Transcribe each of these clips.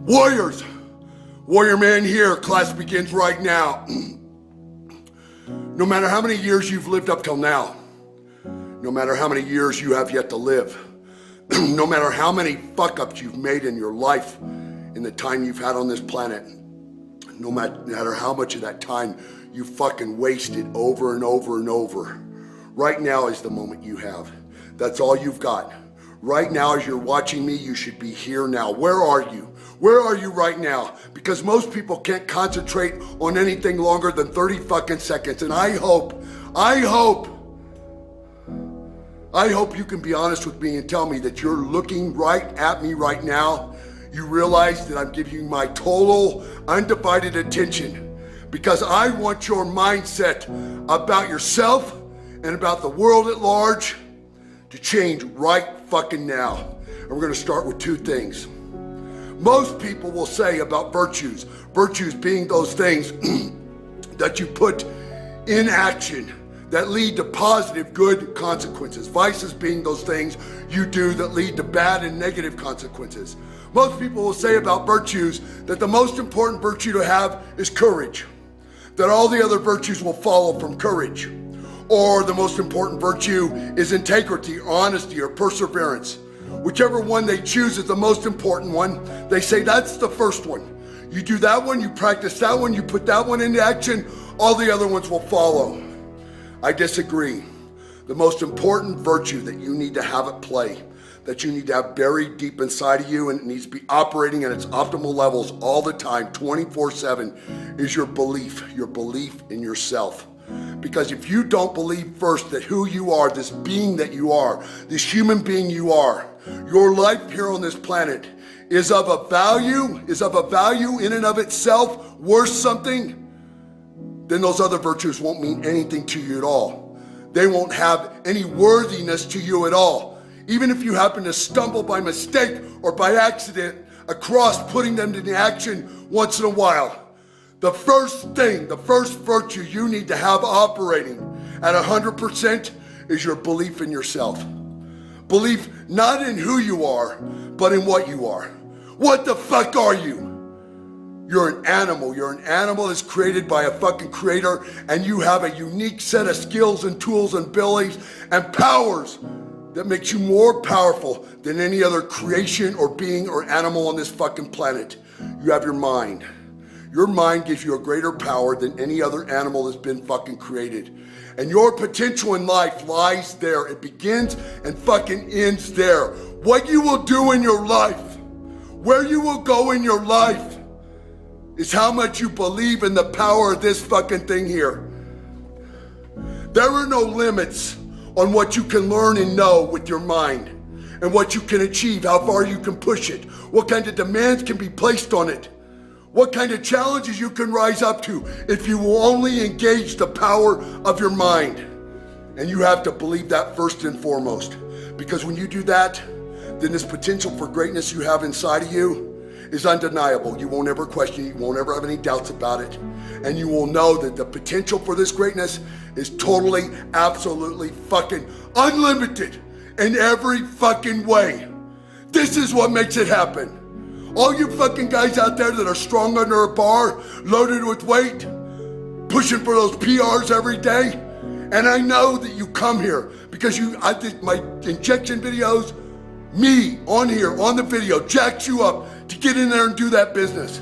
Warriors, Warrior Man here. Class begins right now. No matter how many years you've lived up till now, no matter how many years you have yet to live, no matter how many fuck-ups you've made in your life in the time you've had on this planet, no matter how much of that time you fucking wasted over and over and over, right now is the moment you have. That's all you've got. Right now, as you're watching me, you should be here now. Where are you? Where are you right now? Because most people can't concentrate on anything longer than 30 fucking seconds. And I hope you can be honest with me and tell me that you're looking right at me right now. You realize that I'm giving you my total, undivided attention because I want your mindset about yourself and about the world at large to change right fucking now. And we're gonna start with two things. Most people will say about virtues being those things that you put in action that lead to positive, good consequences. Vices being those things you do that lead to bad and negative consequences. Most people will say about virtues that the most important virtue to have is courage, that all the other virtues will follow from courage. Or the most important virtue is integrity, or honesty, or perseverance. Whichever one they choose is the most important one. They say that's the first one. You do that one, you practice that one, you put that one into action, all the other ones will follow. I disagree. The most important virtue that you need to have at play, that you need to have buried deep inside of you and it needs to be operating at its optimal levels all the time, 24/7, is your belief in yourself. Because if you don't believe first that who you are, this being that you are, this human being you are, your life here on this planet is of a value in and of itself, worth something, then those other virtues won't mean anything to you at all. They won't have any worthiness to you at all. Even if you happen to stumble by mistake or by accident across putting them into action once in a while. The first virtue you need to have operating at 100% is your belief in yourself. Belief not in who you are, but in what you are. What the fuck are you? You're an animal. You're an animal that's created by a fucking creator, and you have a unique set of skills and tools and abilities and powers that makes you more powerful than any other creation or being or animal on this fucking planet. You have your mind. Your mind gives you a greater power than any other animal that's been fucking created. And your potential in life lies there. It begins and fucking ends there. What you will do in your life, where you will go in your life, is how much you believe in the power of this fucking thing here. There are no limits on what you can learn and know with your mind and what you can achieve, how far you can push it, what kind of demands can be placed on it. What kind of challenges you can rise up to if you will only engage the power of your mind. And you have to believe that first and foremost. Because when you do that, then this potential for greatness you have inside of you is undeniable. You won't ever question it. You won't ever have any doubts about it. And you will know that the potential for this greatness is totally, absolutely fucking unlimited in every fucking way. This is what makes it happen. All you fucking guys out there that are strong under a bar, loaded with weight, pushing for those PRs every day. And I know that you come here because I think my injection videos, me on here, on the video, jacks you up to get in there and do that business.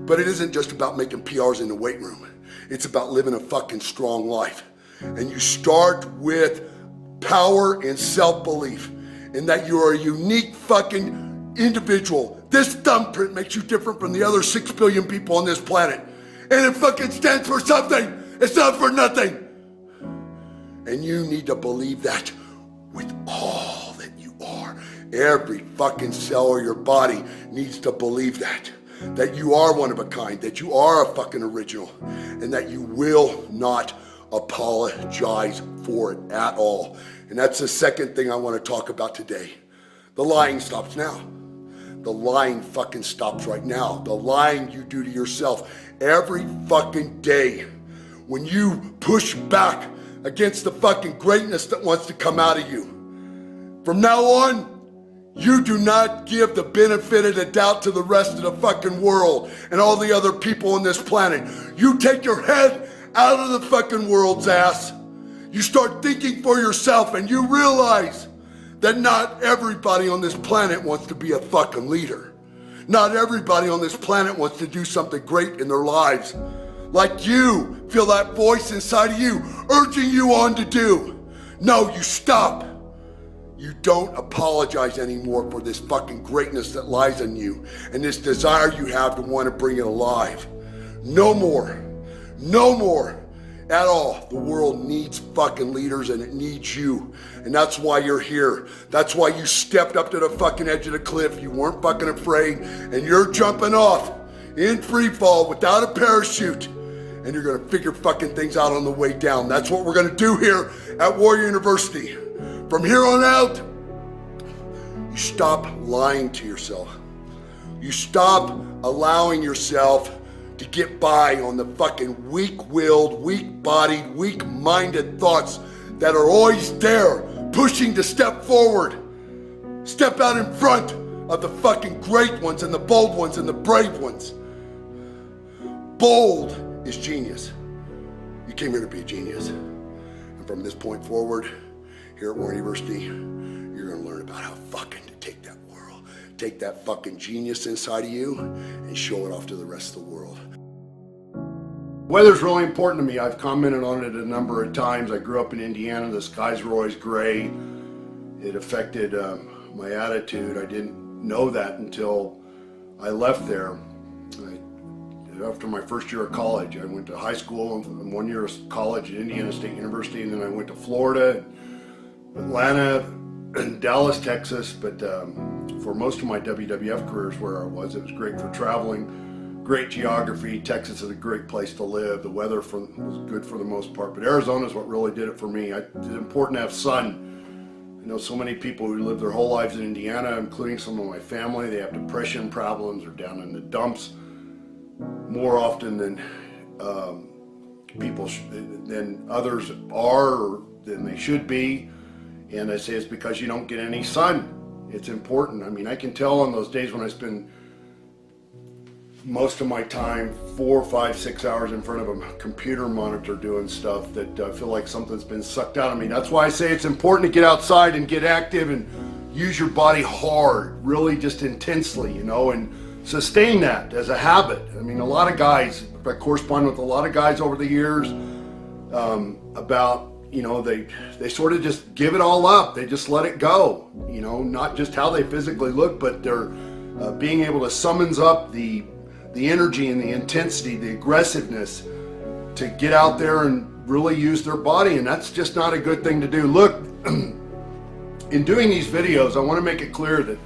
But it isn't just about making PRs in the weight room. It's about living a fucking strong life. And you start with power and self-belief in that you are a unique fucking individual. This thumbprint makes you different from the other 6 billion people on this planet. And it fucking stands for something. It's not for nothing. And you need to believe that with all that you are. Every fucking cell of your body needs to believe that. That you are one of a kind, that you are a fucking original, and that you will not apologize for it at all. And that's the second thing I want to talk about today. The lying stops now. The lying fucking stops right now. The lying you do to yourself every fucking day when you push back against the fucking greatness that wants to come out of you. From now on, You do not give the benefit of the doubt to the rest of the fucking world and all the other people on this planet. You take your head out of the fucking world's ass. You start thinking for yourself and you realize that not everybody on this planet wants to be a fucking leader. Not everybody on this planet wants to do something great in their lives. Like you, feel that voice inside of you urging you on to do. No, you stop. You don't apologize anymore for this fucking greatness that lies in you and this desire you have to want to bring it alive. No more. No more at all. The world needs fucking leaders and it needs you. And that's why you're here. That's why you stepped up to the fucking edge of the cliff. You weren't fucking afraid and you're jumping off in free fall without a parachute. And you're gonna figure fucking things out on the way down. That's what we're gonna do here at Warrior University. From here on out, you stop lying to yourself. You stop allowing yourself to get by on the fucking weak-willed, weak-bodied, weak-minded thoughts that are always there, pushing to step forward. Step out in front of the fucking great ones and the bold ones and the brave ones. Bold is genius. You came here to be a genius. And from this point forward, here at Warrior University, you're gonna learn about how fucking to take that world, take that fucking genius inside of you and show it off to the rest of the world. Weather's really important to me. I've commented on it a number of times. I grew up in Indiana. The skies were always gray. It affected my attitude. I didn't know that until I left there. After my first year of college, I went to high school and 1 year of college at Indiana State University, and then I went to Florida, Atlanta, and Dallas, Texas. But for most of my WWF careers where I was, it was great for traveling, great geography. Texas is a great place to live. The weather was good for the most part, but Arizona is what really did it for me. It's important to have sun. I know so many people who live their whole lives in Indiana, including some of my family. They have depression problems or down in the dumps more often than than others are or than they should be. And I say it's because you don't get any sun. It's important. I mean, I can tell on those days when I spend most of my time 4, 5, 6 hours in front of a computer monitor doing stuff that I feel like something's been sucked out of me. That's why I say it's important to get outside and get active and use your body hard, really just intensely, you know, and sustain that as a habit. I mean, a lot of guys, I correspond with a lot of guys over the years about, you know, they sort of just give it all up. They just let it go, you know, not just how they physically look, but they're being able to summons up the energy and the intensity, the aggressiveness to get out there and really use their body. And that's just not a good thing to do. Look, in doing these videos, I want to make it clear that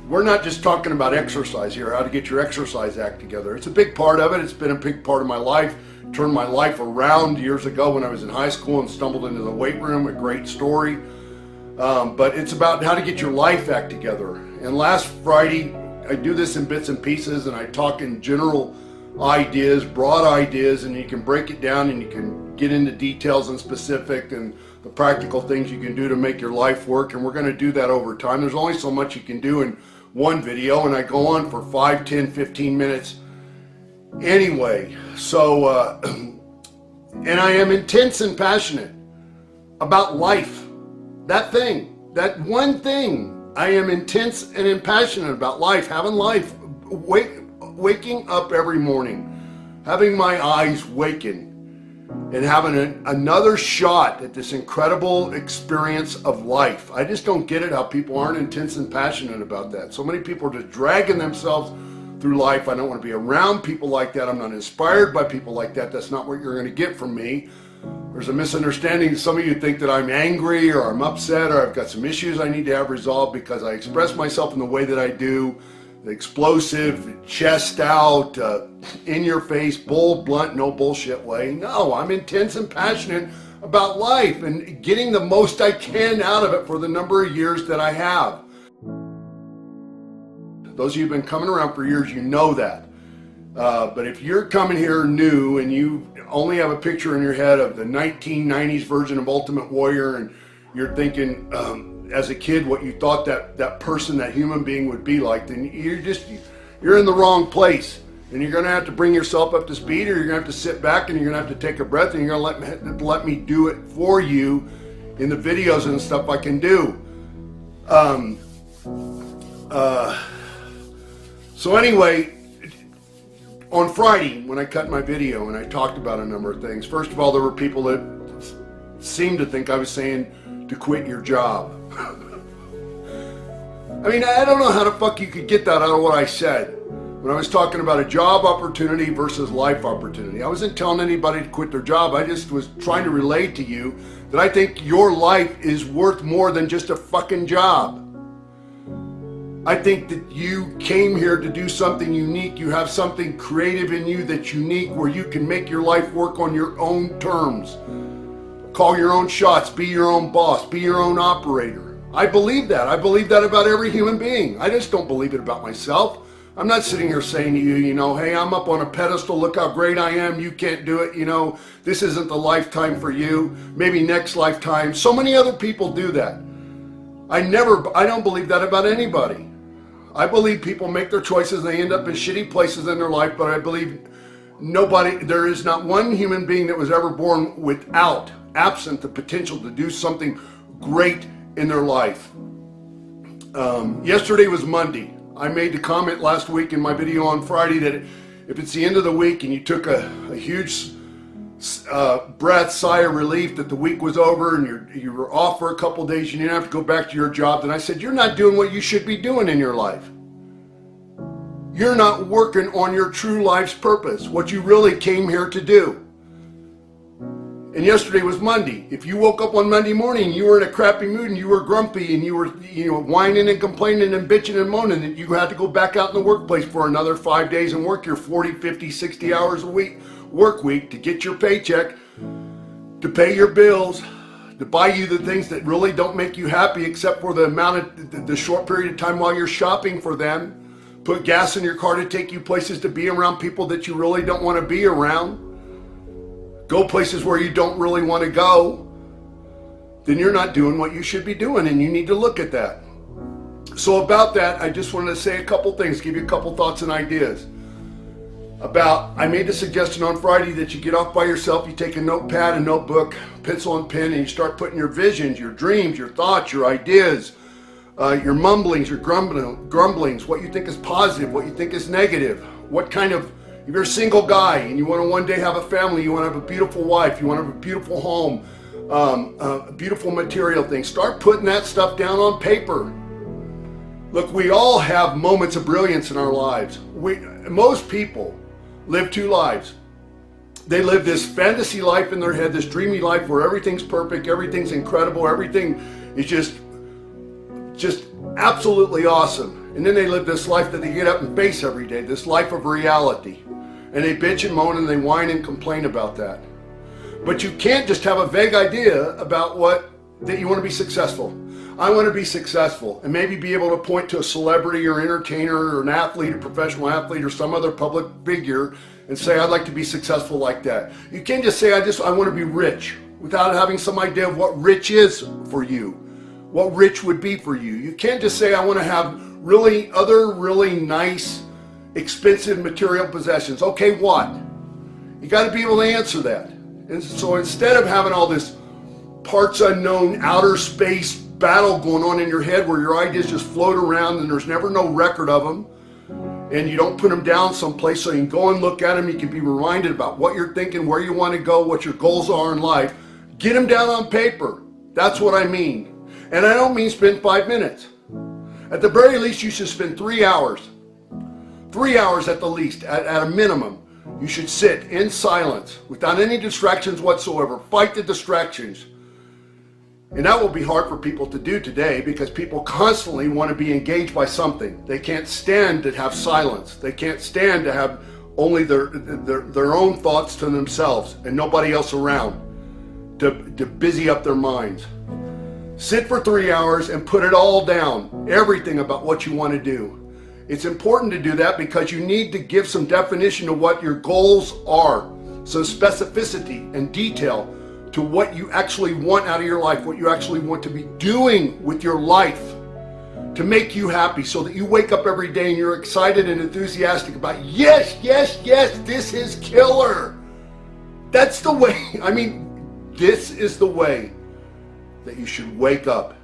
we're not just talking about exercise here, how to get your exercise act together. It's a big part of it. It's been a big part of my life. Turned my life around years ago when I was in high school and stumbled into the weight room, a great story. But it's about how to get your life act together. And last Friday, I do this in bits and pieces and I talk in general ideas, broad ideas, and you can break it down and you can get into details and specific and the practical things you can do to make your life work. And we're going to do that over time. There's only so much you can do in one video, and I go on for 5, 10, 15 minutes anyway. So, and I am intense and passionate about life. That one thing. I am intense and passionate about life, having life, waking up every morning, having my eyes waken, and having another shot at this incredible experience of life. I just don't get it how people aren't intense and passionate about that. So many people are just dragging themselves through life. I don't want to be around people like that. I'm not inspired by people like that. That's not what you're going to get from me. There's a misunderstanding. Some of you think that I'm angry or I'm upset or I've got some issues I need to have resolved because I express myself in the way that I do. The explosive, chest out, in your face, bold, blunt, no bullshit way. No, I'm intense and passionate about life and getting the most I can out of it for the number of years that I have. Those of you who've been coming around for years, you know that. But if you're coming here new and you only have a picture in your head of the 1990s version of Ultimate Warrior and you're thinking, as a kid what you thought that person, that human being would be like, then you're in the wrong place. And you're going to have to bring yourself up to speed, or you're going to have to sit back and you're going to have to take a breath, and you're going to let me do it for you in the videos and stuff I can do. So anyway, on Friday when I cut my video and I talked about a number of things, first of all, there were people that seemed to think I was saying to quit your job. I mean, I don't know how the fuck you could get that out of what I said. When I was talking about a job opportunity versus life opportunity, I wasn't telling anybody to quit their job. I just was trying to relate to you that I think your life is worth more than just a fucking job. I think that you came here to do something unique. You have something creative in you that's unique, where you can make your life work on your own terms. Call your own shots, be your own boss, be your own operator. I believe that. I believe that about every human being. I just don't believe it about myself. I'm not sitting here saying to you, hey, I'm up on a pedestal, look how great I am, you can't do it, this isn't the lifetime for you, maybe next lifetime. So many other people do that. I don't believe that about anybody. I believe people make their choices and they end up in shitty places in their life, but I believe there is not one human being that was ever born absent the potential to do something great in their life. Yesterday was Monday. I made the comment last week in my video on Friday that if it's the end of the week and you took a huge sigh of relief that the week was over and you were off for a couple days, you didn't have to go back to your job, then I said, you're not doing what you should be doing in your life. You're not working on your true life's purpose, what you really came here to do. And yesterday was Monday. If you woke up on Monday morning and you were in a crappy mood and you were grumpy and you were whining and complaining and bitching and moaning that you had to go back out in the workplace for another 5 days and work your 40, 50, 60 hours a week, work week, to get your paycheck, to pay your bills, to buy you the things that really don't make you happy except for the short period of time while you're shopping for them, put gas in your car to take you places to be around people that you really don't want to be around, go places where you don't really want to go, then you're not doing what you should be doing, and you need to look at that. So about that, I just wanted to say a couple things, give you a couple thoughts and ideas. I made the suggestion on Friday that you get off by yourself, you take a notepad, a notebook, pencil and pen, and you start putting your visions, your dreams, your thoughts, your ideas, your mumblings, your grumblings, what you think is positive, what you think is negative, if you're a single guy and you want to one day have a family, you want to have a beautiful wife, you want to have a beautiful home, beautiful material things, start putting that stuff down on paper. Look, we all have moments of brilliance in our lives. Most people live two lives. They live this fantasy life in their head, this dreamy life where everything's perfect, everything's incredible, everything is just absolutely awesome. And then they live this life that they get up and face every day, this life of reality. And they bitch and moan and they whine and complain about that. But you can't just have a vague idea about that you want to be successful. I want to be successful and maybe be able to point to a celebrity or entertainer or an athlete, a professional athlete or some other public figure and say, I'd like to be successful like that. You can't just say, I want to be rich without having some idea of what rich is for you, what rich would be for you. You can't just say, I want to have really nice, expensive material possessions. Okay, what? You got to be able to answer that. And so instead of having all this parts unknown, outer space battle going on in your head where your ideas just float around and there's never no record of them, and you don't put them down someplace so you can go and look at them, you can be reminded about what you're thinking, where you want to go, what your goals are in life, get them down on paper. That's what I mean. And I don't mean spend 5 minutes. At the very least, you should spend 3 hours. 3 hours at the least, at a minimum. You should sit in silence without any distractions whatsoever. Fight the distractions. And that will be hard for people to do today because people constantly want to be engaged by something. They can't stand to have silence. They can't stand to have only their own thoughts to themselves and nobody else around to busy up their minds. Sit for 3 hours and put it all down, everything about what you want to do. It's important to do that because you need to give some definition of what your goals are, some specificity and detail to what you actually want out of your life, what you actually want to be doing with your life to make you happy, so that you wake up every day and you're excited and enthusiastic about, yes, yes, yes, this is killer. That's the way, this is the way that you should wake up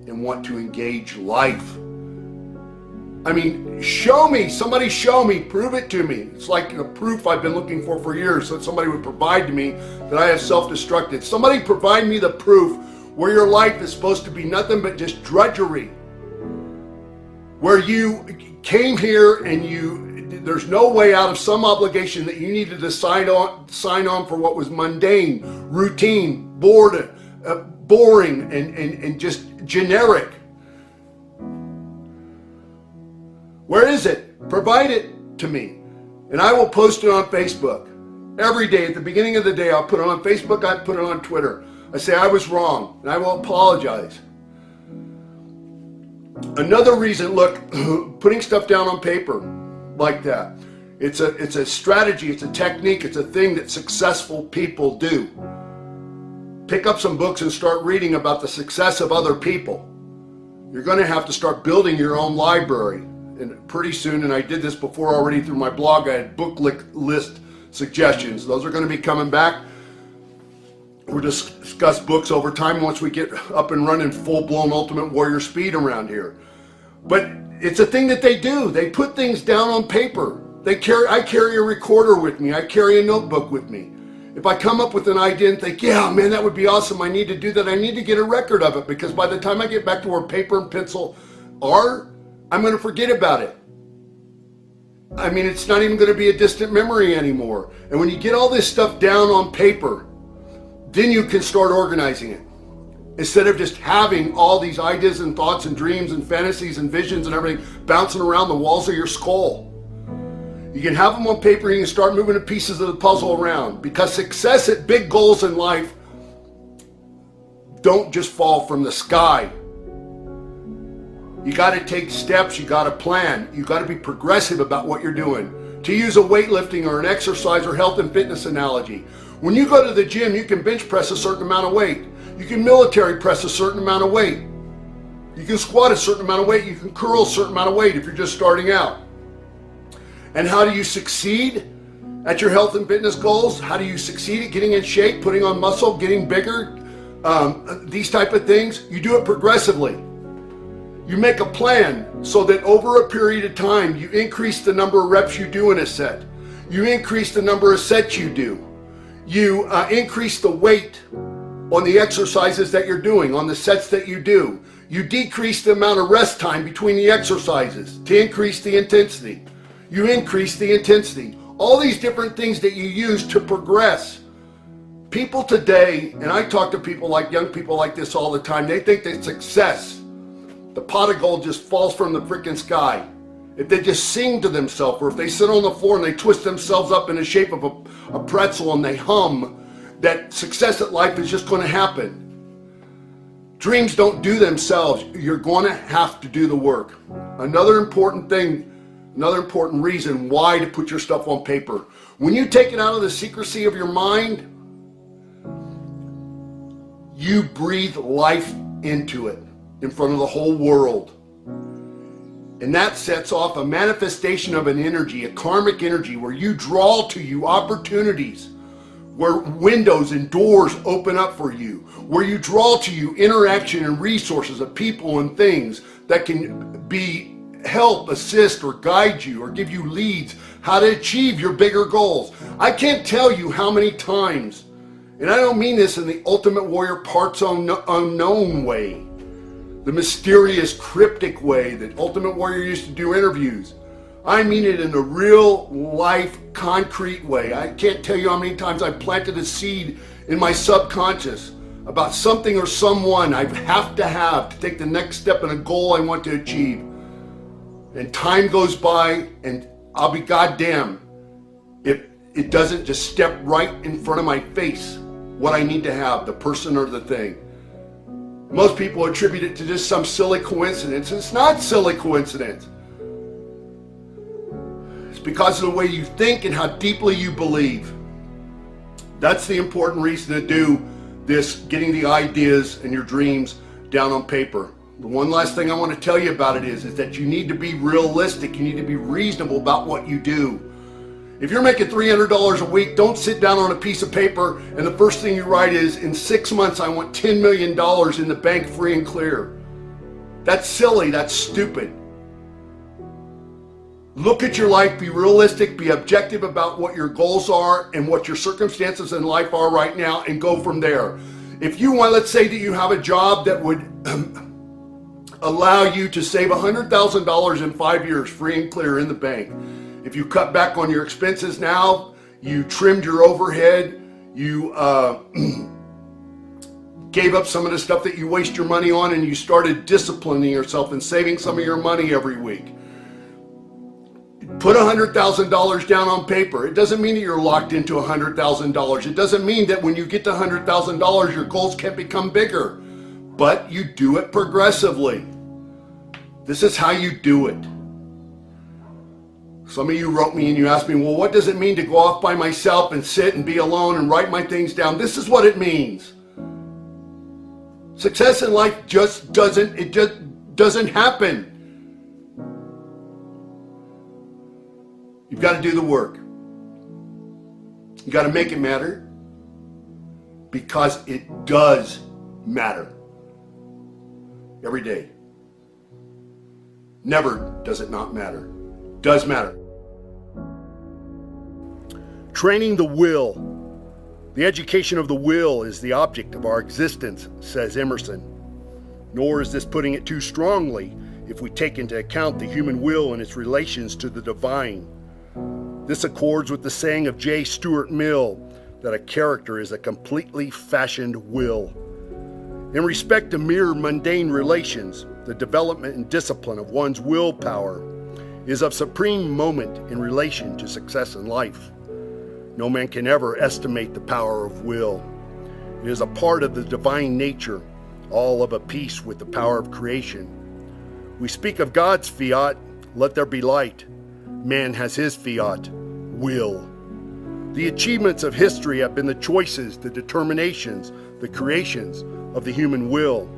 and want to engage life. Show me, somebody show me, prove it to me. It's like the proof I've been looking for years, that somebody would provide to me that I have self-destructed. Somebody provide me the proof where your life is supposed to be nothing but just drudgery. Where you came here and there's no way out of some obligation that you needed to sign on for what was mundane, routine, boring, and just generic. Where is it? Provide it to me, and I will post it on Facebook. Every day at the beginning of the day, I'll put it on Facebook, I put it on Twitter. I say I was wrong, and I will apologize. Another reason, look, putting stuff down on paper like that, it's a strategy, it's a technique, it's a thing that successful people do. Pick up some books and start reading about the success of other people. You're going to have to start building your own library. And pretty soon, and I did this before already through my blog, I had book list suggestions. Those are going to be coming back. We'll discuss books over time once we get up and running full-blown Ultimate Warrior speed around here. But it's a thing that they do. They put things down on paper. I carry a recorder with me. I carry a notebook with me. If I come up with an idea and think, yeah, man, that would be awesome, I need to do that, I need to get a record of it, because by the time I get back to where paper and pencil are, I'm going to forget about it. It's not even going to be a distant memory anymore. And when you get all this stuff down on paper, then you can start organizing it. Instead of just having all these ideas and thoughts and dreams and fantasies and visions and everything bouncing around the walls of your skull. You can have them on paper and you can start moving the pieces of the puzzle around, because success at big goals in life don't just fall from the sky. You got to take steps, you got to plan, you got to be progressive about what you're doing. To use a weightlifting or an exercise or health and fitness analogy, when you go to the gym, you can bench press a certain amount of weight. You can military press a certain amount of weight. You can squat a certain amount of weight. You can curl a certain amount of weight if you're just starting out. And how do you succeed at your health and fitness goals? How do you succeed at getting in shape, putting on muscle, getting bigger? These type of things. You do it progressively. You make a plan so that over a period of time, you increase the number of reps you do in a set. You increase the number of sets you do. You increase the weight on the exercises that you're doing, on the sets that you do. You decrease the amount of rest time between the exercises to increase the intensity. You increase the intensity. All these different things that you use to progress. People today, and I talk to people like young people like this all the time, they think that success, the pot of gold just falls from the freaking sky. If they just sing to themselves, or if they sit on the floor and they twist themselves up in the shape of a pretzel and they hum, that success at life is just going to happen. Dreams don't do themselves. You're going to have to do the work. Another important thing, another important reason why to put your stuff on paper. When you take it out of the secrecy of your mind, you breathe life into it in front of the whole world. And that sets off a manifestation of an energy, a karmic energy, where you draw to you opportunities, where windows and doors open up for you, where you draw to you interaction and resources of people and things that can help, assist, or guide you, or give you leads how to achieve your bigger goals. I can't tell you how many times, and I don't mean this in the Ultimate Warrior parts unknown way, the mysterious, cryptic way that Ultimate Warrior used to do interviews. I mean it in a real life, concrete way. I can't tell you how many times I've planted a seed in my subconscious about something or someone I have to take the next step in a goal I want to achieve. And time goes by and I'll be goddamn if it doesn't just step right in front of my face what I need to have, the person or the thing. Most people attribute it to just some silly coincidence. It's not silly coincidence. It's because of the way you think and how deeply you believe. That's the important reason to do this getting the ideas and your dreams down on paper. The one last thing I want to tell you about it is that you need to be realistic. You need to be reasonable about what you do. If you're making $300 a week, don't sit down on a piece of paper and the first thing you write is, in 6 months, I want $10 million in the bank free and clear. That's silly. That's stupid. Look at your life, be realistic, be objective about what your goals are and what your circumstances in life are right now, and go from there. If you want, let's say that you have a job that would allow you to save $100,000 in 5 years, free and clear in the bank. If you cut back on your expenses now, you trimmed your overhead, you gave up some of the stuff that you waste your money on, and you started disciplining yourself and saving some of your money every week. Put $100,000 down on paper. It doesn't mean that you're locked into $100,000. It doesn't mean that when you get to $100,000, your goals can't become bigger. But you do it progressively. This is how you do it. Some of you wrote me and you asked me, well, what does it mean to go off by myself and sit and be alone and write my things down? This is what it means. Success in life just doesn't happen. You've got to do the work. You got to make it matter, because it does matter. Every day. Never does it not matter. Does matter. Training the will. The education of the will is the object of our existence, says Emerson. Nor is this putting it too strongly if we take into account the human will and its relations to the divine. This accords with the saying of J. Stuart Mill that a character is a completely fashioned will. In respect to mere mundane relations, the development and discipline of one's willpower is of supreme moment in relation to success in life. No man can ever estimate the power of will. It is a part of the divine nature, all of a piece with the power of creation. We speak of God's fiat, let there be light. Man has his fiat, will. The achievements of history have been the choices, the determinations, the creations of the human will.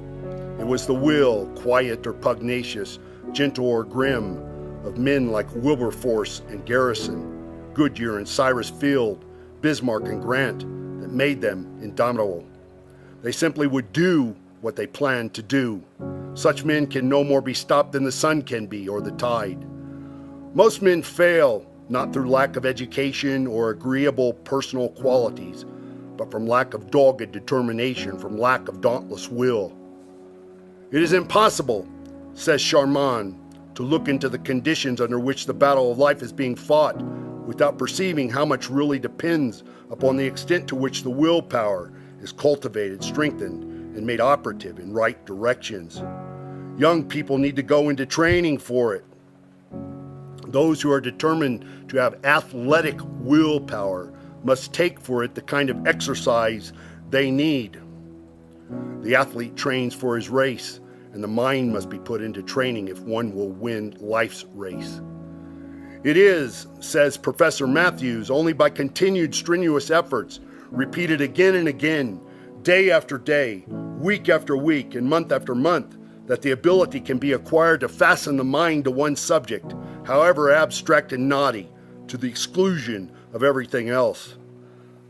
It was the will, quiet or pugnacious, gentle or grim, of men like Wilberforce and Garrison, Goodyear and Cyrus Field, Bismarck and Grant, that made them indomitable. They simply would do what they planned to do. Such men can no more be stopped than the sun can be, or the tide. Most men fail, not through lack of education or agreeable personal qualities, but from lack of dogged determination, from lack of dauntless will. It is impossible, says Charman, to look into the conditions under which the battle of life is being fought without perceiving how much really depends upon the extent to which the willpower is cultivated, strengthened, and made operative in right directions. Young people need to go into training for it. Those who are determined to have athletic willpower must take for it the kind of exercise they need. The athlete trains for his race, and the mind must be put into training if one will win life's race. It is, says Professor Matthews, only by continued strenuous efforts, repeated again and again, day after day, week after week, and month after month, that the ability can be acquired to fasten the mind to one subject, however abstract and naughty, to the exclusion of everything else.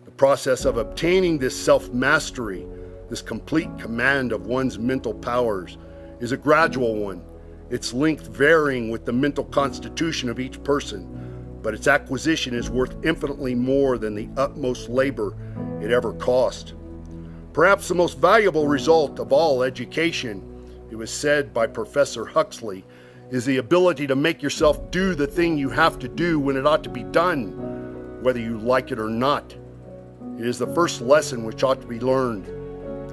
The process of obtaining this self-mastery, this complete command of one's mental powers, is a gradual one, its length varying with the mental constitution of each person, but its acquisition is worth infinitely more than the utmost labor it ever cost. Perhaps the most valuable result of all education, it was said by Professor Huxley, is the ability to make yourself do the thing you have to do when it ought to be done, whether you like it or not. It is the first lesson which ought to be learned,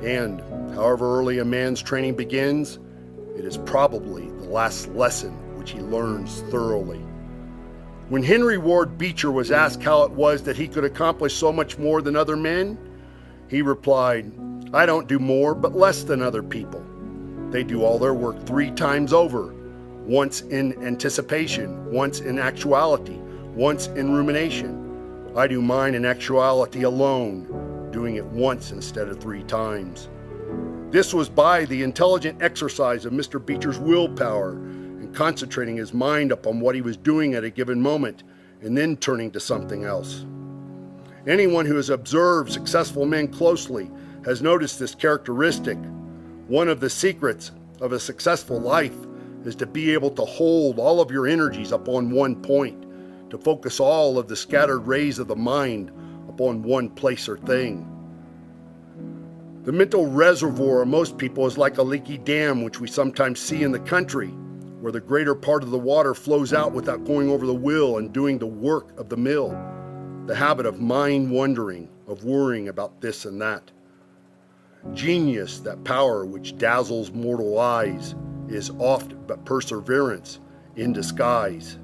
and however early a man's training begins, it is probably the last lesson which he learns thoroughly. When Henry Ward Beecher was asked how it was that he could accomplish so much more than other men, he replied, "I don't do more but less than other people. They do all their work 3 times over, once in anticipation, once in actuality, once in rumination. I do mine in actuality alone, doing it once instead of 3 times. This was by the intelligent exercise of Mr. Beecher's willpower and concentrating his mind upon what he was doing at a given moment and then turning to something else. Anyone who has observed successful men closely has noticed this characteristic. One of the secrets of a successful life is to be able to hold all of your energies upon one point, to focus all of the scattered rays of the mind upon one place or thing. The mental reservoir of most people is like a leaky dam, which we sometimes see in the country, where the greater part of the water flows out without going over the wheel and doing the work of the mill. The habit of mind wandering, of worrying about this and that. Genius, that power which dazzles mortal eyes, is oft but perseverance in disguise.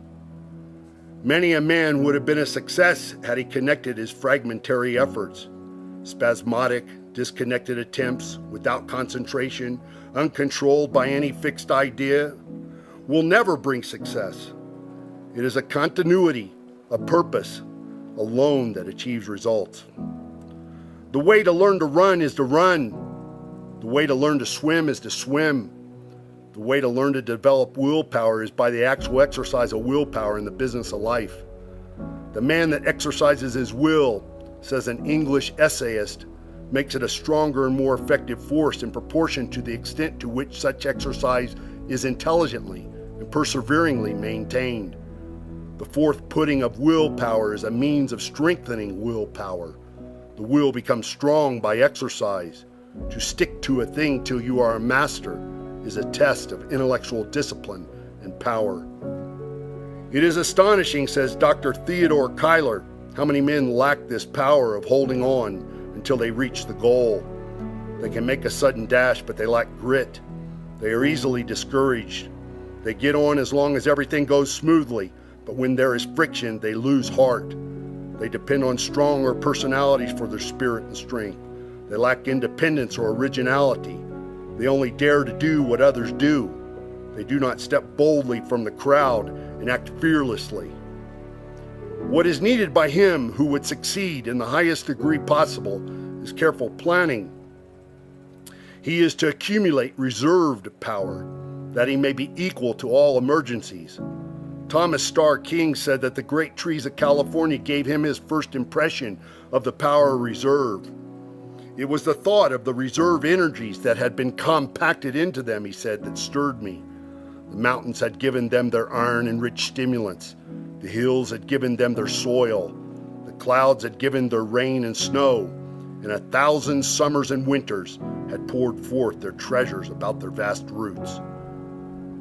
Many a man would have been a success had he connected his fragmentary efforts. Spasmodic, disconnected attempts without concentration, uncontrolled by any fixed idea, will never bring success. It is a continuity, a purpose, alone that achieves results. The way to learn to run is to run. The way to learn to swim is to swim. The way to learn to develop willpower is by the actual exercise of willpower in the business of life. The man that exercises his will, says an English essayist, makes it a stronger and more effective force in proportion to the extent to which such exercise is intelligently and perseveringly maintained. The forth putting of willpower is a means of strengthening willpower. The will becomes strong by exercise. To stick to a thing till you are a master is a test of intellectual discipline and power. It is astonishing, says Dr. Theodore Cuyler, how many men lack this power of holding on until they reach the goal. They can make a sudden dash, but they lack grit. They are easily discouraged. They get on as long as everything goes smoothly, but when there is friction, they lose heart. They depend on stronger personalities for their spirit and strength. They lack independence or originality. They only dare to do what others do. They do not step boldly from the crowd and act fearlessly. What is needed by him who would succeed in the highest degree possible is careful planning. He is to accumulate reserved power, that he may be equal to all emergencies. Thomas Starr King said that the great trees of California gave him his first impression of the power of reserve. It was the thought of the reserve energies that had been compacted into them, he said, that stirred me. The mountains had given them their iron and rich stimulants. The hills had given them their soil. The clouds had given their rain and snow. And 1,000 summers and winters had poured forth their treasures about their vast roots.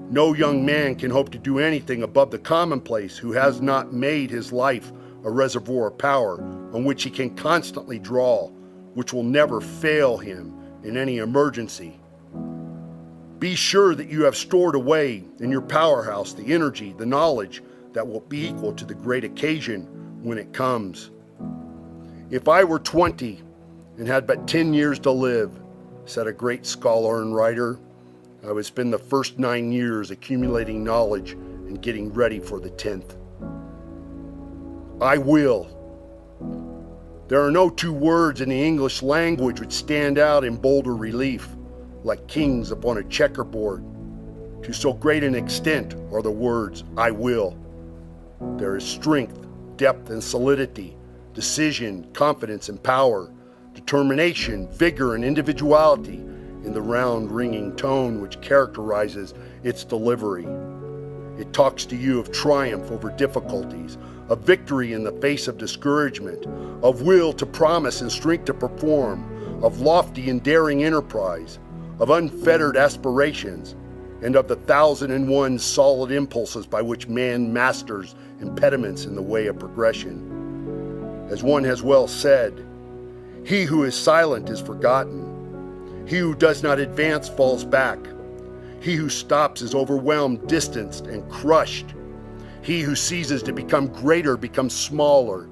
No young man can hope to do anything above the commonplace who has not made his life a reservoir of power on which he can constantly draw, which will never fail him in any emergency. Be sure that you have stored away in your powerhouse the energy, the knowledge that will be equal to the great occasion when it comes. If I were 20 and had but 10 years to live, said a great scholar and writer, I would spend the first 9 years accumulating knowledge and getting ready for the 10th. I will. There are no 2 words in the English language which stand out in bolder relief, like kings upon a checkerboard. To so great an extent are the words, I will. There is strength, depth, and solidity, decision, confidence, and power, determination, vigor, and individuality in the round, ringing tone which characterizes its delivery. It talks to you of triumph over difficulties, of victory in the face of discouragement, of will to promise and strength to perform, of lofty and daring enterprise, of unfettered aspirations, and of the 1,001 solid impulses by which man masters impediments in the way of progression. As one has well said, he who is silent is forgotten. He who does not advance falls back. He who stops is overwhelmed, distanced, and crushed. He who ceases to become greater becomes smaller.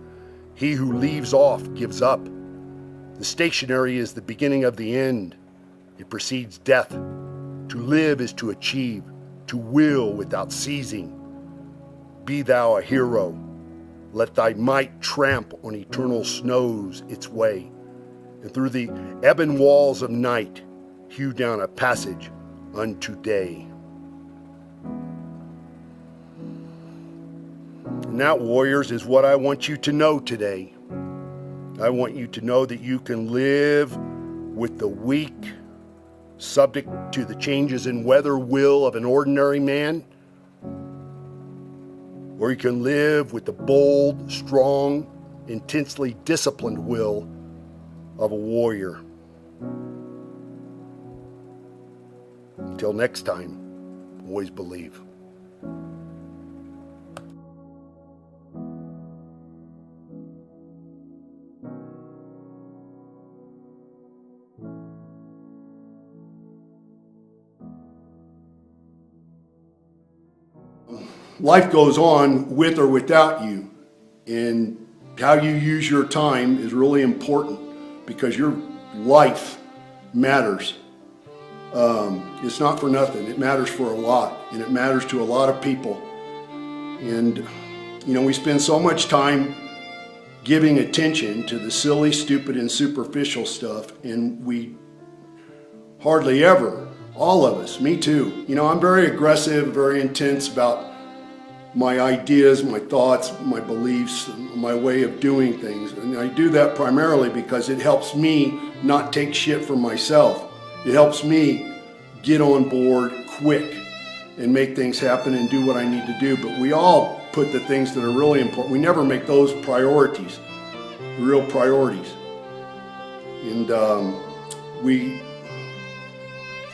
He who leaves off gives up. The stationary is the beginning of the end. It precedes death. To live is to achieve, to will without ceasing. Be thou a hero. Let thy might tramp on eternal snows its way. and through the ebon walls of night, hew down a passage unto day. And that, warriors, is what I want you to know today. I want you to know that you can live with the weak, subject to the changes in weather will of an ordinary man, or you can live with the bold, strong, intensely disciplined will of a warrior. Until next time, always believe. Life goes on with or without you, and how you use your time is really important because your life matters. It's not for nothing. It matters for a lot, and it matters to a lot of people. And you know, we spend so much time giving attention to the silly, stupid, and superficial stuff, and we hardly ever, all of us, me too, you know, I'm very aggressive, very intense about my ideas, my thoughts, my beliefs, my way of doing things. And I do that primarily because it helps me not take shit for myself. It helps me get on board quick and make things happen and do what I need to do. But we all put the things that are really important. We never make those priorities, the real priorities. And we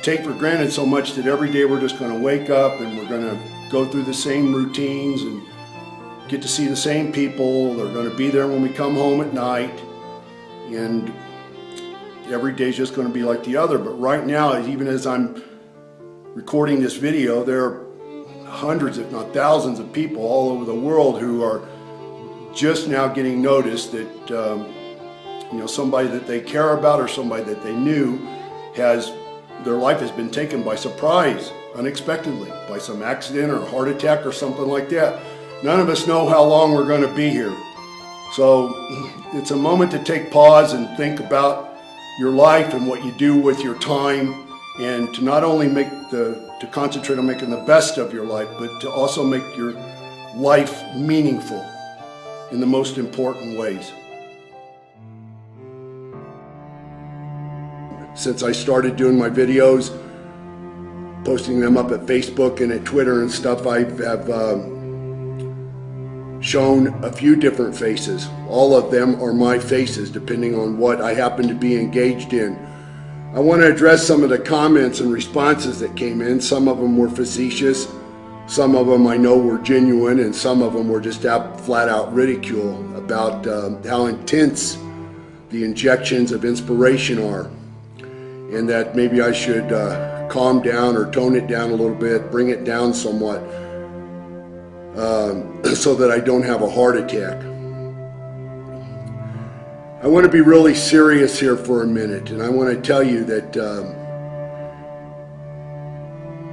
take for granted so much that every day we're just going to wake up and we're going to go through the same routines and get to see the same people. They're going to be there when we come home at night, and every day's just going to be like the other. But right now, even as I'm recording this video, there are hundreds, if not thousands, of people all over the world who are just now getting noticed that you know, somebody that they care about or somebody that they knew their life has been taken by surprise, unexpectedly, by some accident or heart attack or something like that. None of us know how long we're going to be here. So it's a moment to take pause and think about your life and what you do with your time, and to not only to concentrate on making the best of your life, but to also make your life meaningful in the most important ways. Since I started doing my videos, posting them up at Facebook and at Twitter and stuff, I have shown a few different faces. All of them are my faces, depending on what I happen to be engaged in. I want to address some of the comments and responses that came in. Some of them were facetious, some of them I know were genuine, and some of them were just flat out ridicule about how intense the injections of inspiration are, and that maybe I should calm down or tone it down a little bit, bring it down somewhat, so that I don't have a heart attack. I want to be really serious here for a minute, and I want to tell you that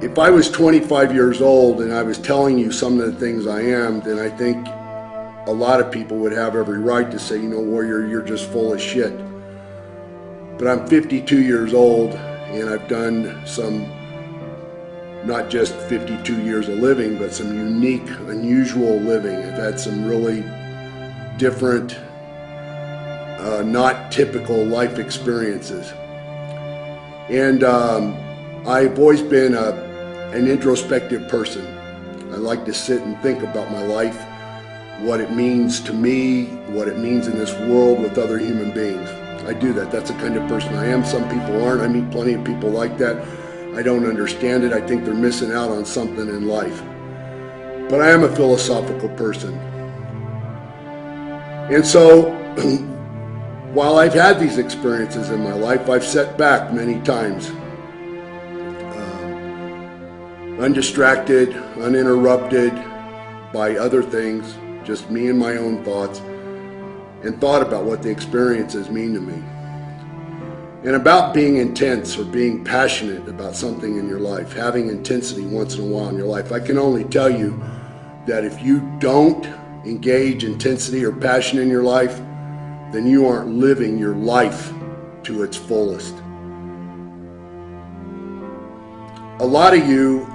if I was 25 years old and I was telling you some of the things I am, then I think a lot of people would have every right to say, you know, Warrior, you're just full of shit. But I'm 52 years old, and I've done some, not just 52 years of living, but some unique, unusual living. I've had some really different, not typical life experiences. And I've always been an introspective person. I like to sit and think about my life, what it means to me, what it means in this world with other human beings. I do that. That's the kind of person I am. Some people aren't. I meet plenty of people like that. I don't understand it. I think they're missing out on something in life. But I am a philosophical person. And so, while I've had these experiences in my life, I've sat back many times, undistracted, uninterrupted by other things, just me and my own thoughts, and thought about what the experiences mean to me. And about being intense or being passionate about something in your life, having intensity once in a while in your life. I can only tell you that if you don't engage intensity or passion in your life, then you aren't living your life to its fullest. A lot of you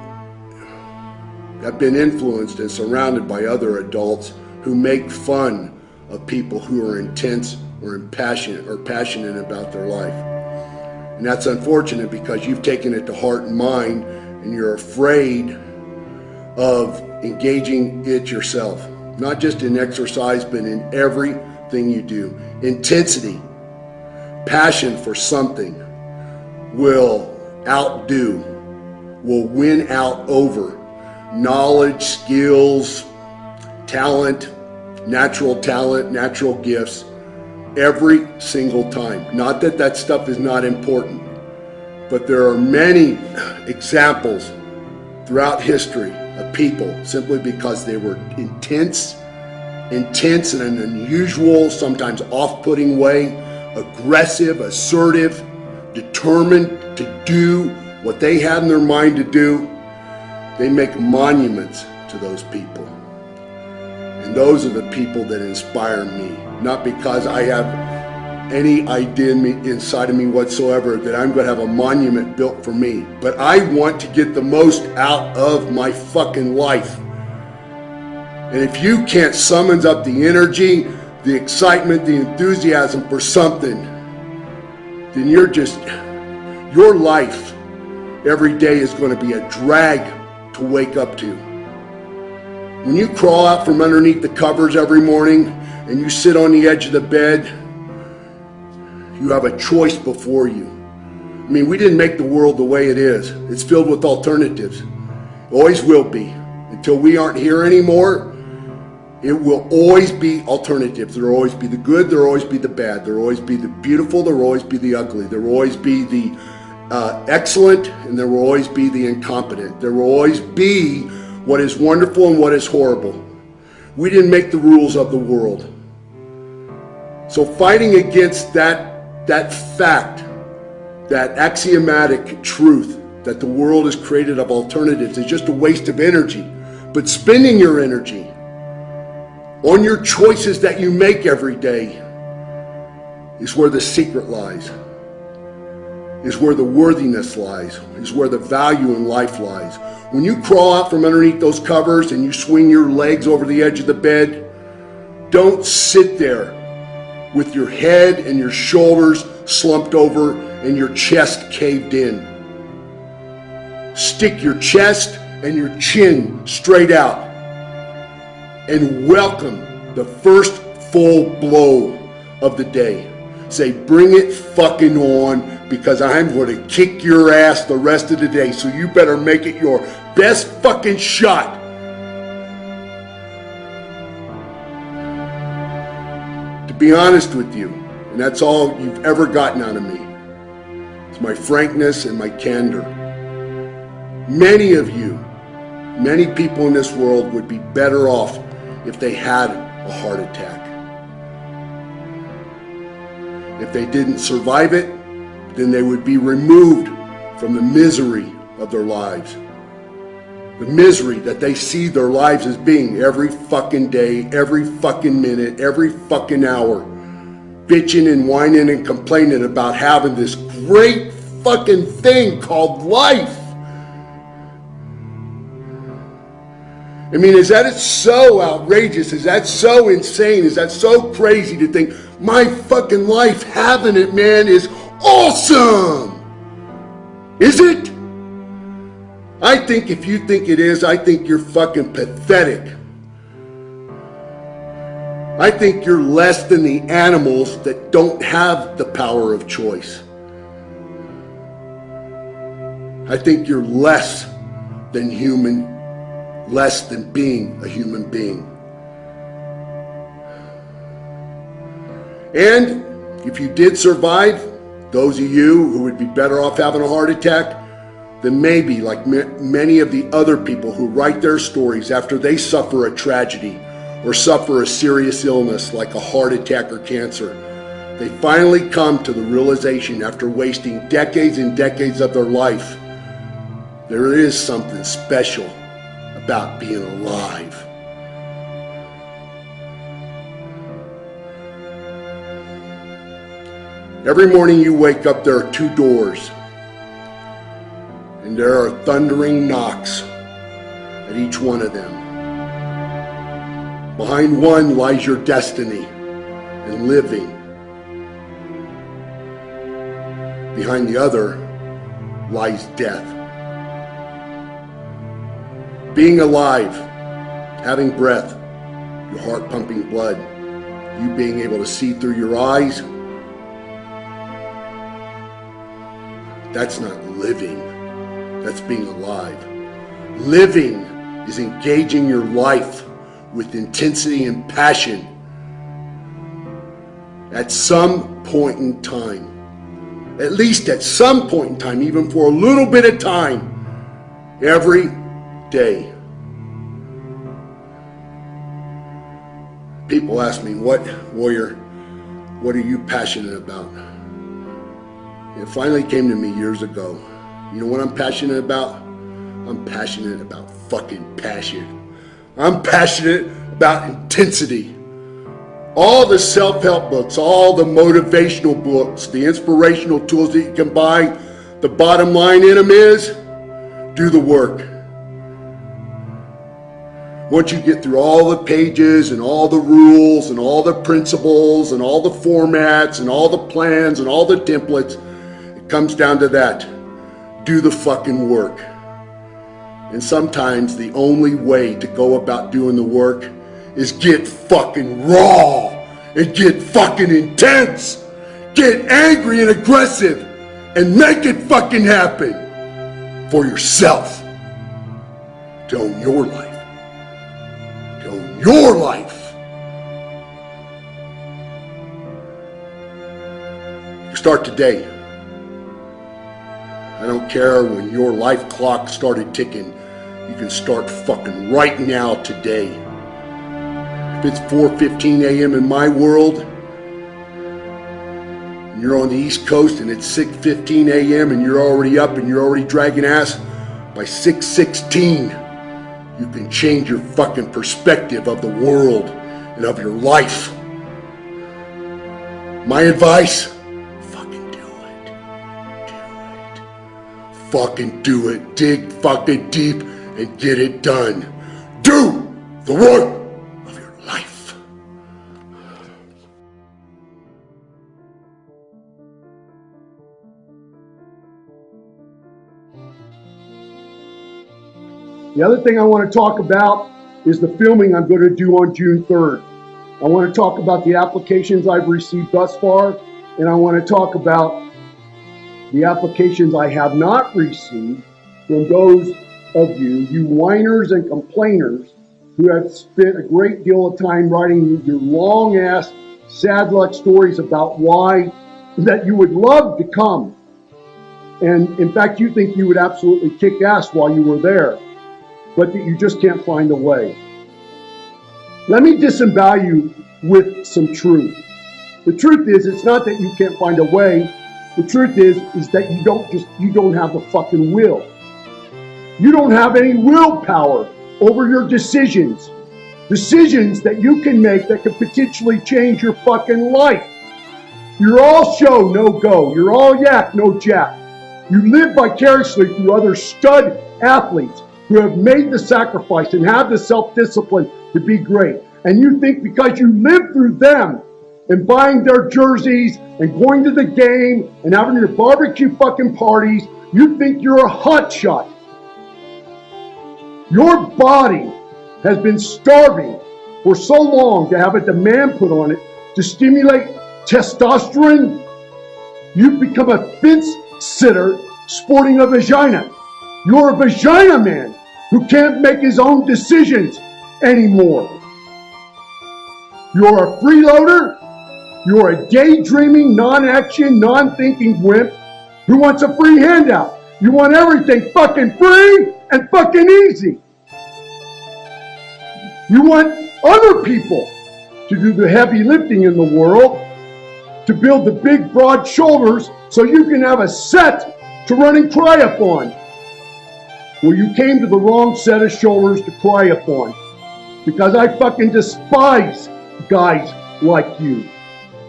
have been influenced and surrounded by other adults who make fun of people who are intense or passionate about their life. And that's unfortunate because you've taken it to heart and mind and you're afraid of engaging it yourself. Not just in exercise, but in everything you do. Intensity, passion for something will win out over knowledge, skills, talent, natural gifts every single time. Not that that stuff is not important, but there are many examples throughout history of people simply because they were intense in an unusual, sometimes off-putting way, aggressive, assertive, determined to do what they had in their mind to do. They make monuments to those people. And those are the people that inspire me. Not because I have any idea inside of me whatsoever that I'm going to have a monument built for me. But I want to get the most out of my fucking life. And if you can't summon up the energy, the excitement, the enthusiasm for something, then your life every day is going to be a drag to wake up to. When you crawl out from underneath the covers every morning and you sit on the edge of the bed, you have a choice before you. I mean, we didn't make the world the way it is. It's filled with alternatives. It always will be. Until we aren't here anymore, it will always be alternatives. There will always be the good, there will always be the bad. There will always be the beautiful, there will always be the ugly. There will always be the excellent, and there will always be the incompetent. There will always be what is wonderful and what is horrible. We didn't make the rules of the world. So fighting against that fact, that axiomatic truth that the world is created of alternatives is just a waste of energy. But spending your energy on your choices that you make every day is where the secret lies, is where the worthiness lies, is where the value in life lies. When you crawl out from underneath those covers and you swing your legs over the edge of the bed, don't sit there with your head and your shoulders slumped over and your chest caved in. Stick your chest and your chin straight out and welcome the first full blow of the day. Say, bring it fucking on, because I'm going to kick your ass the rest of the day, so you better make it your best fucking shot. To be honest with you, and that's all you've ever gotten out of me, it's my frankness and my candor. Many of you, many people in this world would be better off if they had a heart attack. If they didn't survive it, then they would be removed from the misery of their lives. The misery that they see their lives as being every fucking day, every fucking minute, every fucking hour. Bitching and whining and complaining about having this great fucking thing called life. I mean, is that so outrageous? Is that so insane? Is that so crazy to think my fucking life having it, man, is awesome? Is it? I think if you think it is, I think you're fucking pathetic. I think you're less than the animals that don't have the power of choice. I think you're less than human, less than being a human being. And if you did survive, those of you who would be better off having a heart attack, then maybe, like many of the other people who write their stories after they suffer a tragedy or suffer a serious illness like a heart attack or cancer, they finally come to the realization after wasting decades and decades of their life, there is something special about being alive. Every morning you wake up, there are 2 doors. And there are thundering knocks at each one of them. Behind one lies your destiny and living. Behind the other lies death. Being alive, having breath, your heart pumping blood, you being able to see through your eyes, that's not living, that's being alive. Living is engaging your life with intensity and passion at some point in time. At least at some point in time, even for a little bit of time, every day. People ask me, Warrior, what are you passionate about? It finally came to me years ago. You know what I'm passionate about? I'm passionate about fucking passion. I'm passionate about intensity. All the self-help books, all the motivational books, the inspirational tools that you can buy, the bottom line in them is, do the work. Once you get through all the pages and all the rules and all the principles and all the formats and all the plans and all the templates, it comes down to that. Do the fucking work. And sometimes the only way to go about doing the work is get fucking raw and get fucking intense. Get angry and aggressive and make it fucking happen for yourself. To own your life. To own your life. You start today. I don't care when your life clock started ticking. You can start fucking right now today. If it's 4:15 a.m. in my world, and you're on the East Coast and it's 6:15 a.m. and you're already up and you're already dragging ass, by 6:16, you can change your fucking perspective of the world and of your life. My advice, fucking do it. Do it. Fucking do it. Dig fucking deep and get it done. Do the work of your life. The other thing I want to talk about is the filming I'm going to do on June 3rd. I want to talk about the applications I've received thus far, and I want to talk about the applications I have not received from those of you whiners and complainers who have spent a great deal of time writing your long-ass sad luck stories about why that you would love to come. And in fact, you think you would absolutely kick ass while you were there, but that you just can't find a way. Let me disembowel you with some truth. The truth is, it's not that you can't find a way. The truth is that you don't have the fucking will. You don't have any willpower over your decisions. Decisions that you can make that could potentially change your fucking life. You're all show, no go. You're all yak, no jack. You live vicariously through other stud athletes who have made the sacrifice and have the self-discipline to be great. And you think because you live through them and buying their jerseys and going to the game and having your barbecue fucking parties, you think you're a hotshot. Your body has been starving for so long to have a demand put on it to stimulate testosterone. You've become a fence sitter sporting a vagina. You're a vagina man who can't make his own decisions anymore. You're a freeloader. You're a daydreaming, non-action, non-thinking wimp who wants a free handout. You want everything fucking free and fucking easy. You want other people to do the heavy lifting in the world, to build the big broad shoulders so you can have a set to run and cry upon. Well, you came to the wrong set of shoulders to cry upon, because I fucking despise guys like you.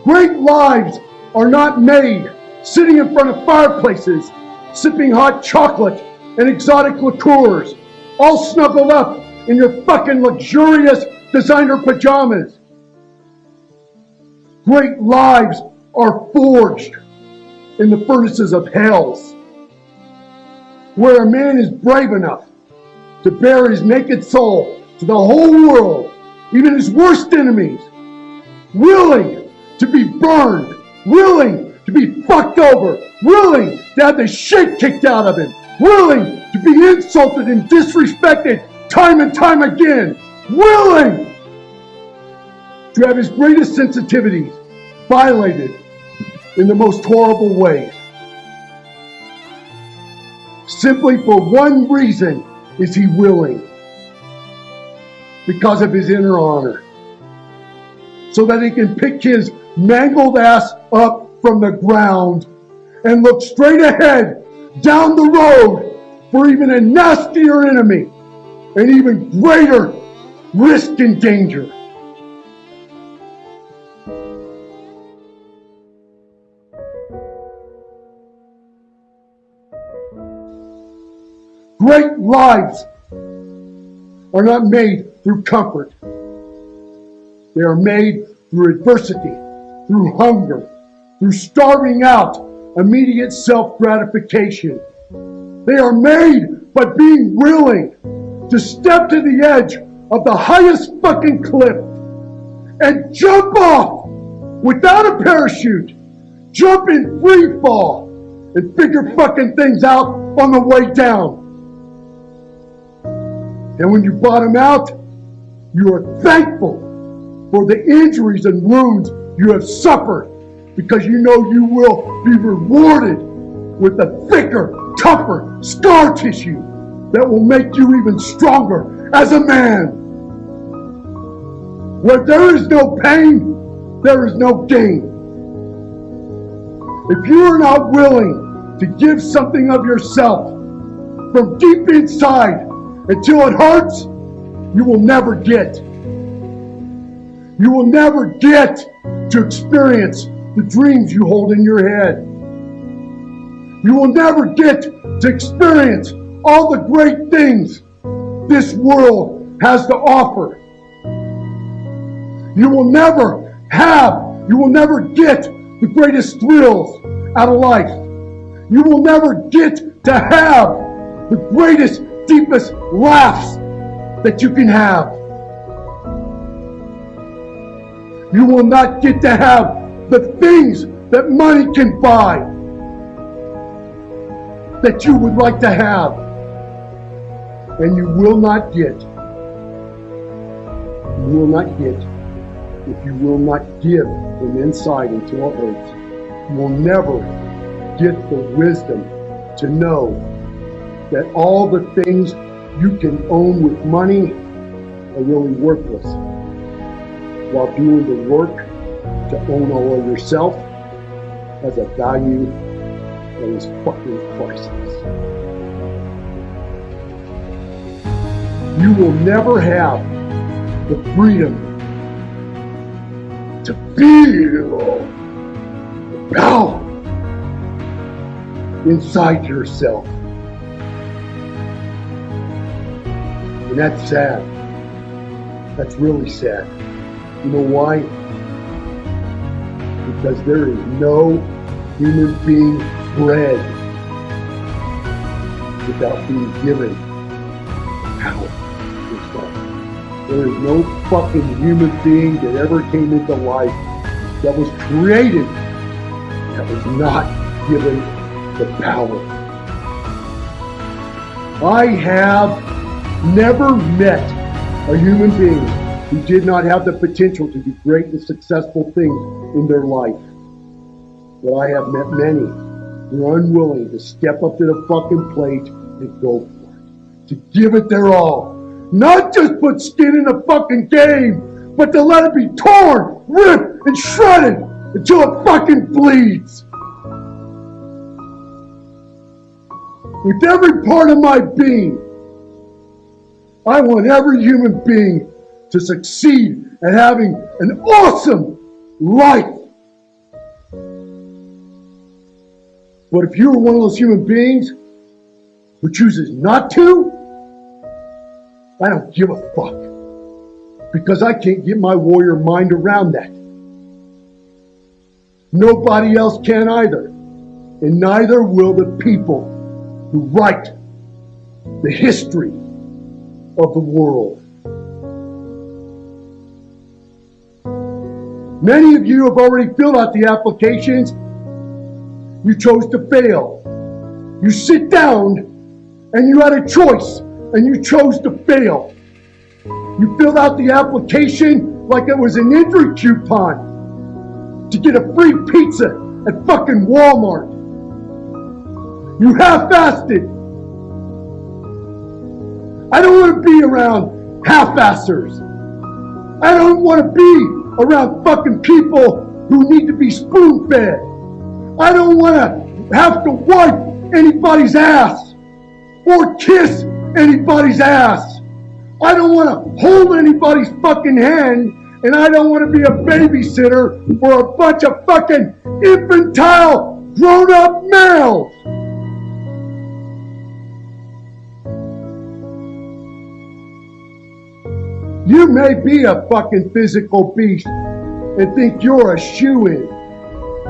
Great lives are not made sitting in front of fireplaces, sipping hot chocolate and exotic liqueurs, all snuggled up in your fucking luxurious designer pajamas. Great lives are forged in the furnaces of hells, where a man is brave enough to bare his naked soul to the whole world, even his worst enemies, willing to be burned, willing to be fucked over, willing to have the shit kicked out of him, willing to be insulted and disrespected time and time again, willing to have his greatest sensitivities violated in the most horrible ways. Simply for one reason is he willing: because of his inner honor, so that he can pick his mangled ass up from the ground and look straight ahead down the road for even a nastier enemy and even greater risk and danger. Great lives are not made through comfort. They are made through adversity, through hunger, through starving out immediate self-gratification. They are made by being willing to step to the edge of the highest fucking cliff and jump off without a parachute, jump in free fall, and figure fucking things out on the way down. And when you bottom out, you are thankful for the injuries and wounds you have suffered, because you know you will be rewarded with a thicker, tougher scar tissue that will make you even stronger as a man. Where there is no pain, there is no gain. If you are not willing to give something of yourself from deep inside until it hurts, you will never get. You will never get to experience the dreams you hold in your head. You will never get to experience all the great things this world has to offer. You will never get the greatest thrills out of life. You will never get to have the greatest, deepest laughs that you can have. You will not get to have the things that money can buy that you would like to have. And you will not get if you will not give from inside until it hurts. You will never get the wisdom to know that all the things you can own with money are really worthless, while doing the work to own all of yourself has a value that is fucking priceless. You will never have the freedom to feel the power inside yourself. And that's sad. That's really sad. You know why? Because there is no human being bred without being given power. There is no fucking human being that ever came into life that was created that was not given the power. I have never met a human being who did not have the potential to do great and successful things in their life. But I have met many who are unwilling to step up to the fucking plate and go for it. To give it their all. Not just put skin in the fucking game, but to let it be torn, ripped, and shredded until it fucking bleeds. With every part of my being, I want every human being to succeed at having an awesome life. But if you're one of those human beings who chooses not to, I don't give a fuck. Because I can't get my warrior mind around that. Nobody else can either. And neither will the people who write the history of the world. Many of you have already filled out the applications. You chose to fail. You sit down and you had a choice and you chose to fail. You filled out the application like it was an entry coupon to get a free pizza at fucking Walmart. You half-assed it. I don't want to be around half-assers. I don't want to be around fucking people who need to be spoon-fed. I don't want to have to wipe anybody's ass or kiss anybody's ass. I don't want to hold anybody's fucking hand, and I don't want to be a babysitter for a bunch of fucking infantile grown-up males. You may be a fucking physical beast and think you're a shoo-in,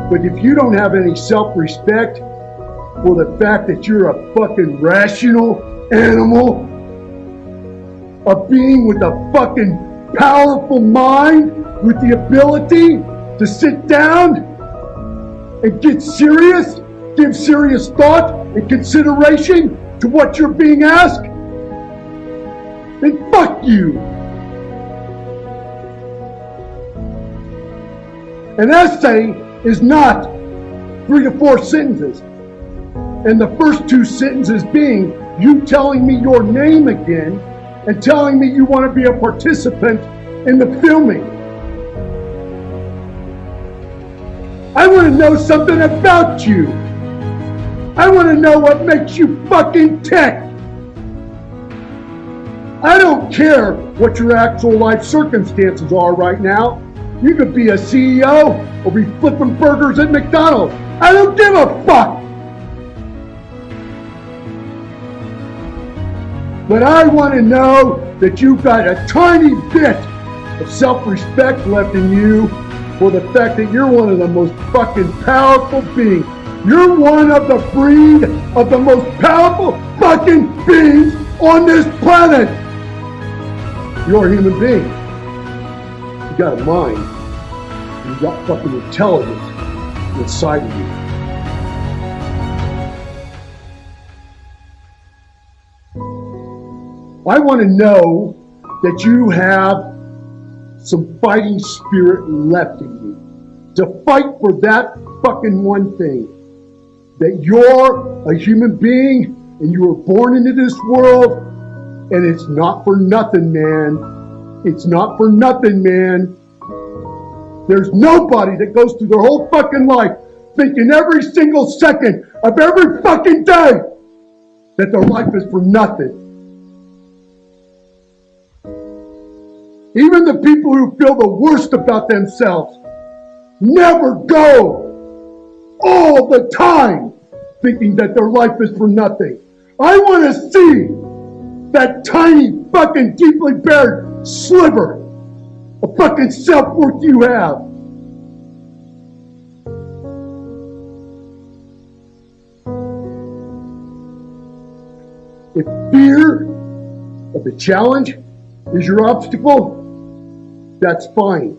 but if you don't have any self-respect for the fact that you're a fucking rational animal, a being with a fucking powerful mind with the ability to sit down and get serious, give serious thought and consideration to what you're being asked, then fuck you. An essay is not 3 to 4 sentences, and the first 2 sentences being you telling me your name again and telling me you want to be a participant in the filming. I want to know something about you. I want to know what makes you fucking tick. I don't care what your actual life circumstances are right now. You could be a CEO or be flipping burgers at McDonald's. I don't give a fuck. But I want to know that you've got a tiny bit of self-respect left in you for the fact that you're one of the most fucking powerful beings. You're one of the breed of the most powerful fucking beings on this planet. You're a human being. You got a mind. You got fucking intelligence inside of you. I want to know that you have some fighting spirit left in you to fight for that fucking one thing. That you're a human being and you were born into this world, and it's not for nothing, man. It's not for nothing, man. There's nobody that goes through their whole fucking life thinking every single second of every fucking day that their life is for nothing. Even the people who feel the worst about themselves never go all the time thinking that their life is for nothing. I want to see that tiny fucking deeply buried sliver of fucking self-worth you have. If fear of the challenge is your obstacle, that's fine.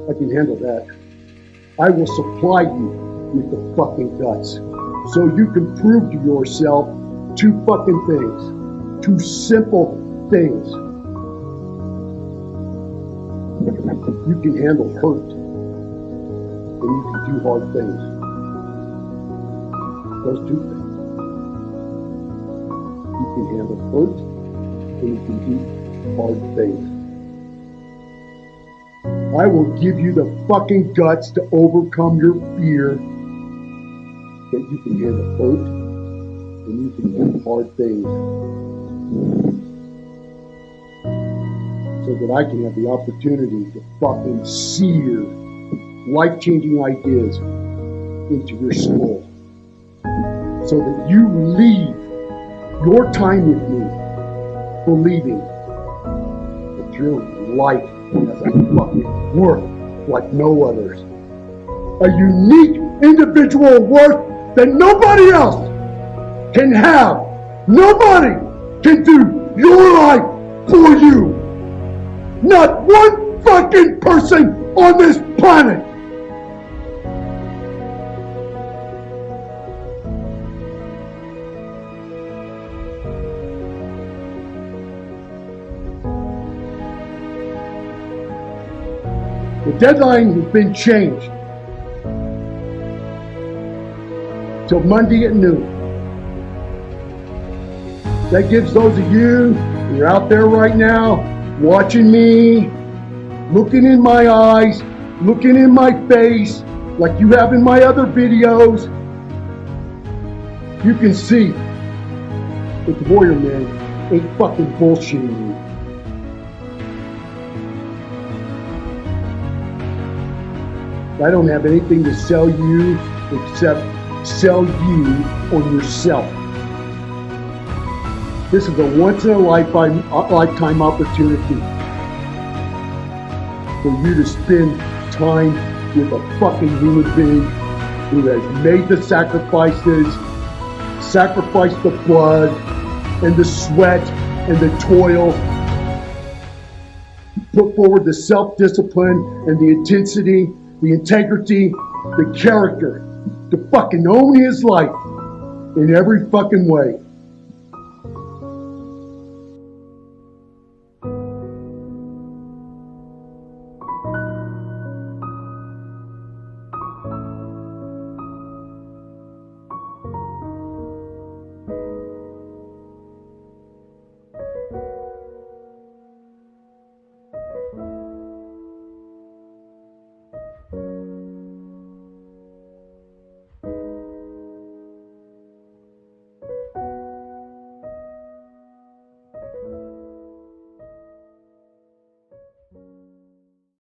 I can handle that. I will supply you with the fucking guts so you can prove to yourself 2 fucking things. 2 simple things. You can handle hurt and you can do hard things. Those 2 things. You can handle hurt and you can do hard things. I will give you the fucking guts to overcome your fear that you can handle hurt and you can do hard things. So that I can have the opportunity to fucking sear life-changing ideas into your skull. so that you leave your time with me believing that your life has a fucking worth like no others. A unique individual worth that nobody else can have. Nobody can do your life for you. Not one fucking person on this planet. The deadline has been changed till Monday at noon. That gives those of you who are out there right now watching me, looking in my eyes, looking in my face like you have in my other videos, you can see that the Warrior Man ain't fucking bullshitting you. I don't have anything to sell you except sell you on yourself. This is a once-in-a-lifetime opportunity for you to spend time with a fucking human being who has made the sacrifices, sacrificed the blood and the sweat and the toil, put forward the self-discipline and the intensity, the integrity, the character to fucking own his life in every fucking way.